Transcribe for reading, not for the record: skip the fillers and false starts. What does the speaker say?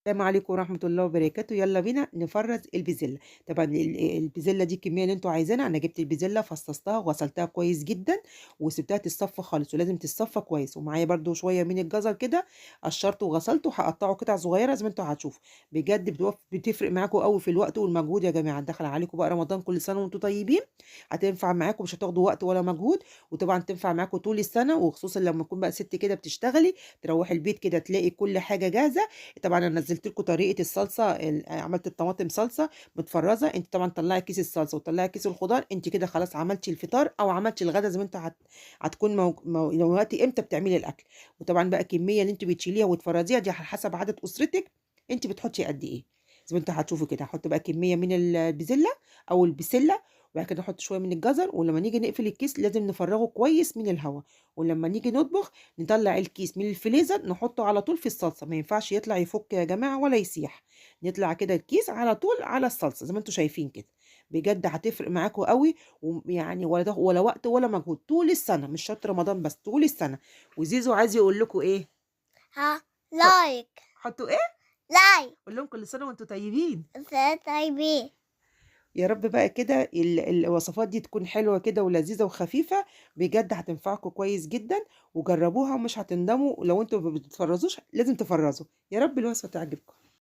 السلام عليكم ورحمة الله وبركاته، يلا بينا نفرّز البسلة. طبعًا البسلة دي الكمية اللي أنتم عايزينها، أنا جبت البسلة فصصتها وغسلتها كويس جدًا، وسِبتها تتصفى خالص، ولازم تتصفى كويس، ومعايا برضه شوية من الجزر كده قشّرته وغسلته هاقطّعه قطع صغيرة زي ما أنتم هتشوفوا، بجد بتفرق معاكم أوي في الوقت والمجهود يا جماعة، داخل عليكم بقى رمضان كل سنة وأنتم طيبين، هتنفع معاكم مش هتاخدوا وقت ولا مجهود، وطبعًا تنفع معاكم طول السنة، وخصوصًا لمّا تكون بقى سِت كده بتشتغلي، تروّحي البيت كده تلاقي كل حاجة جاهزة. طبعًا أنا نزّلت لكم طريقة الصلصة عملت الطماطم صلصة متفرّزة، أنتِ طبعًا طلّعي كيس الصلصة وطلّعي كيس الخضار، أنتِ كده خلاص عملتِ الفطار أو عملتِ الغدا زي ما أنتِ هتكون دلوقتي إمتى بتعملي الأكل، وطبعًا بقى الكمية اللي أنتِ بتشيليها وتفرّزيها دي على حسب عدد أسرتِك، أنتِ بتحطّي قد إيه، زي ما أنتم هتشوفوا كده، هاحط بقى كمية من البسلة أو البسلة، وبعد كده أحط شوية من الجزر، ولمّا نيجي نقفل الكيس لازم نفرّغه كويس من الهوا، ولمّا نيجي نطبخ نطلّع الكيس من الفريزر نحطه على طول في الصلصة، ما ينفعش يطلع يفُك يا جماعة ولا يسيح، يطلع كده الكيس على طول على الصلصة زي ما أنتم شايفين كده، بجد هتفرق معاكم أوي، ويعني ولا وقت ولا مجهود، طول السنة مش شرط رمضان بس، طول السنة. وزيزو عايز يقول لكم إيه؟ ها حط لايك حطّوا إيه؟ لايك قُل لهم كل سنة وأنتم طيبين. طيبين. يا رب بقى كده الوصفات دي تكون حلوة كده ولذيذة وخفيفة، بجد هتنفعكم كويس جدًا، وجرّبوها ومش هتندموا، ولو أنتم ما بتفرّزوش لازم تفرّزوا، يا رب الوصفة تعجبكم.